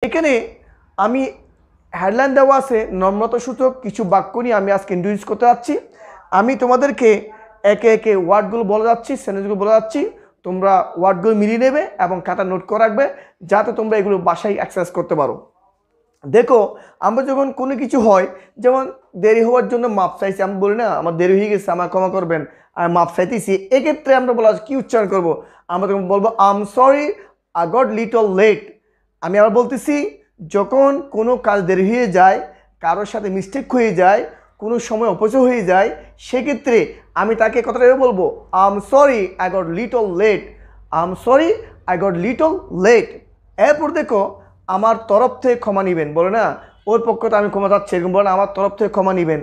এখানে আমি হেডলাইন দেওয়া আছে নম্রতাসূচক কিছু বাক্য নিয়ে আমি আজকে ইন্ট্রোডিউস করতে যাচ্ছি। আমি তোমাদেরকে একে একে ওয়ার্ডগুলো বলে যাচ্ছি, সেন্টেন্সগুলো বলে যাচ্ছি। তোমরা ওয়ার্ডগুলো মিলিয়ে নেবে এবং খাতা নোট করে রাখবে যাতে তোমরা এগুলো বাসায় এক্সারসাইজ করতে পারো। দেখো, আমরা যখন কোনো কিছু হয়, যেমন দেরি হওয়ার জন্য মাপ চাইছি, আমি বলি না আমার দেরি হয়ে গেছে, আমার ক্ষমা করবেন, আমি মাপ চাইতেছি। এক্ষেত্রে আমরা বলা কি উচ্চারণ করবো? আমরা তখন বলবো I am sorry, I got little late. আমি আবার বলতেছি, যখন কোনো কাজ দেরি হয়ে যায়, কারোর সাথে মিস্টেক হয়ে যায়, কোনো সময় অপচয় হয়ে যায়, সেক্ষেত্রে আমি তাকে কথাটা বলবো I am sorry, I got little late. I am sorry, I got little late. এরপর দেখো, আমার তরফ থেকে ক্ষমা নেবেন, বলে না ওর পক্ষতে আমি ক্ষমা চাচ্ছি, এরকম বলে না আমার তরফ থেকে ক্ষমা নেবেন,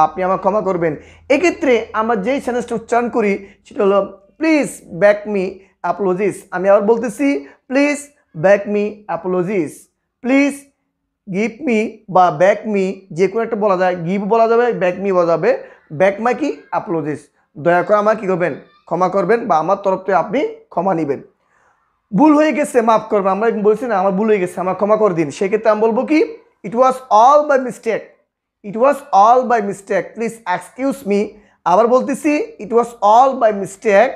আপনি আমার ক্ষমা করবেন। এক্ষেত্রে আমরা যেই সেন্টেন্সটা উচ্চারণ করি সেটা হলো প্লিজ ব্যাক মি অ্যাপোলজিস। আমি আবার বলতেছি please back me apologies. Please give me বা ব্যাক মি, যে কোনো একটা বলা যায়, গিভ বলা যাবে, ব্যাক মি বলা যাবে। ব্যাক মা কি? অ্যাপোলজিস। দয়া করে আমার কী করবেন? ক্ষমা করবেন বা আমার তরফ থেকে আপনি ক্ষমা নেবেন। ভুল হয়ে গেছে, মাফ করবেন, আমরা বলছি না আমার ভুল হয়ে গেছে, আমার ক্ষমা করে দিন। সেক্ষেত্রে আমি বলবো কি? It was all by mistake. It was all by mistake, please excuse me. আবার বলতেছি it was all by mistake,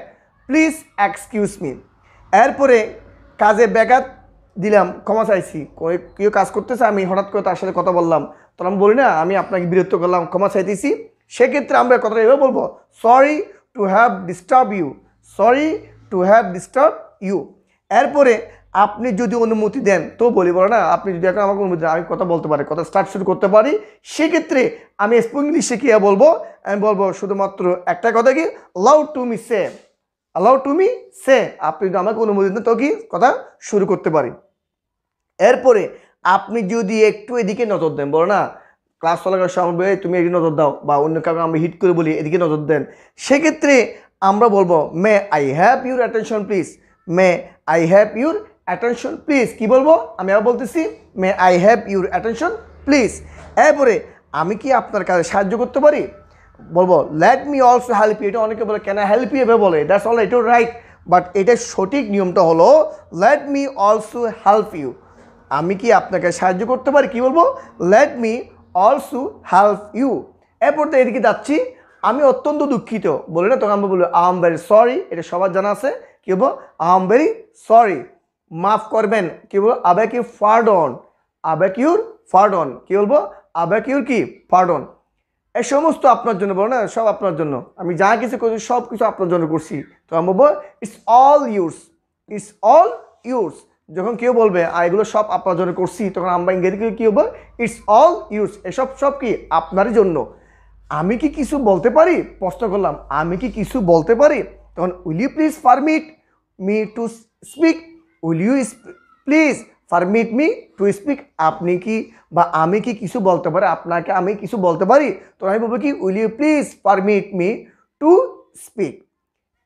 please excuse me. এরপরে কাজে ব্যাঘাত দিলাম, ক্ষমা চাইছি। কেউ কাজ করতেছে, আমি হঠাৎ করে তার সাথে কথা বললাম, তখন আমি বলি না আমি আপনাকে বিরক্ত করলাম, ক্ষমা চাইতেছি। সেক্ষেত্রে আমরা কথাটা এভাবে বলবো sorry to have disturb you. Sorry to have disturb you. এরপরে আপনি যদি অনুমতি দেন তো বলি, বলো না আপনি যদি এখন আমাকে অনুমতি দেন আমি কথা বলতে পারি, কথা স্টার্ট শুরু করতে পারি। সেক্ষেত্রে আমি স্পোকেন ইংলিশে কী বলবো? আমি বলবো শুধুমাত্র একটা কথা, কি allow to me say. Allow to me say. আপনি যদি আমাকে অনুমতি দেন তো কি কথা শুরু করতে পারি। এরপরে আপনি যদি একটু এদিকে নজর দেন, বলো না ক্লাস চলাকার সময় তুমি এদিকে নজর দাও, বা অন্য কাউকে আমি হিট করে বলি এদিকে নজর দেন। সেক্ষেত্রে আমরা বলবো may I have your attention please. May I have your attention please. কী বলবো? আমি আবার বলতেছি may I have your attention please. এরপরে আমি কি আপনার কাজে সাহায্য করতে পারি? বলবো let me also help you. এটা অনেকে বলে ক্যান আই হেল্প ইউ এভাবে বলে, দ্যাটস অল, এটাও রাইট, বাট এটার সঠিক নিয়মটা হলো let me also help you. আমি কি আপনাকে সাহায্য করতে পারি? কি বলবো? Let me also help you. এরপর তো এদিকে যাচ্ছি, আমি অত্যন্ত দুঃখিত, বলি না তখন আমরা বলবো আই এম ভেরি সরি। এটা সবার জানা আছে। কি বলবো? I am very sorry. মাফ করবেন, কি বলবো? আবেক ইউর ফার্ডন। আবেক ইউর ফার্ডন। কি বলবো? আবেক ইউর কি? ফার্ডন। এই সমস্ত আপনার জন্য, বলো না সব আপনার জন্য, আমি যা কিছু করছি সব কিছু আপনার জন্য করছি। তো আমি বলবো it's all yours. It's all yours. যখন কেউ বলবে এগুলো সব আপনার জন্য করছি, তখন আমরা ইংরেজিতে কী হবো? It's all yours. এসব সব কি আপনারই জন্য। আমি কি কিছু বলতে পারি? প্রশ্ন করলাম আমি কি কিছু বলতে পারি? তখন will you please permit me to speak. Will you please permit me to speak. আপনি কি বা আমি কি কিছু বলতে পারি? আপনাকে আমি কিছু বলতে পারি? তো আমি বলবো কি will you please permit me to speak.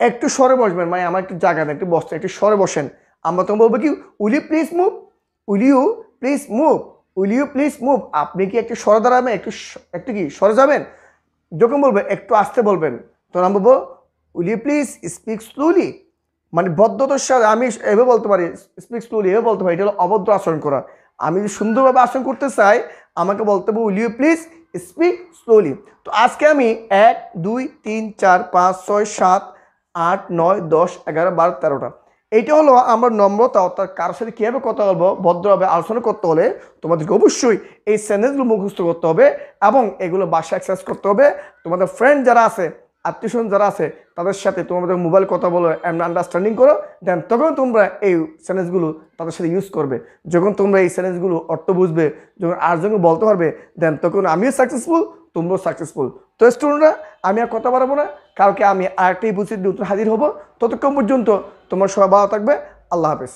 একটু সরে বসবেন, মানে আমার একটু জায়গা দেন, একটু বসতে, একটু সরে বসেন। আমরা তখন বলবো কি will you please move. Will you please move. Will you please move. আপনি কি একটু সরে দাঁড়াবেন, একটু কি সরে যাবেন? যখন বলবে একটু আসতে বলবেন, তখন আমি বলবো will you please speak slowly. মানে ভদ্রতার সাথে আমি এভাবে বলতে পারি স্পিক স্লোলি, এভাবে বলতে পারি, এটা হলো অভদ্র আচরণ করা। আমি যদি সুন্দরভাবে আচরণ করতে চাই আমাকে বলতে হবে will you please speak slowly. তো আজকে আমি 1 2 3 4 5 6 7 8 9 10 11 12 13টা, এইটা হলো আমার নম্রতা, অর্থাৎ কারোর সাথে কীভাবে কথা বলবো, ভদ্রভাবে আলোচনা করতে হলে তোমাদেরকে অবশ্যই এই সেন্টেন্সগুলো মুখস্থ করতে হবে এবং এগুলো বাসায় এক্সারসাইজ করতে হবে। তোমাদের ফ্রেন্ড যারা আছে, আত্মীয়স্বজন যারা আছে, তাদের সাথে তোমাদের মোবাইল কথা বলো, আন্ডারস্ট্যান্ডিং করো, দেন তখন তোমরা এই সেন্টেন্সগুলো তাদের সাথে ইউজ করবে। যখন তোমরা এই সেন্টেন্সগুলো অর্থ বুঝবে, যখন আরেকজনকে বলতে পারবে, দেন তখন আমিও সাকসেসফুল, তোমরাও সাকসেসফুল। তো স্টুডেন্টরা, আমি আর কথা বাড়াবো না, কালকে আমি আরেকটাই বুঝে নতুন হাজির হব। ততক্ষণ পর্যন্ত তোমার সবাই ভালো থাকবে। আল্লাহ হাফেজ।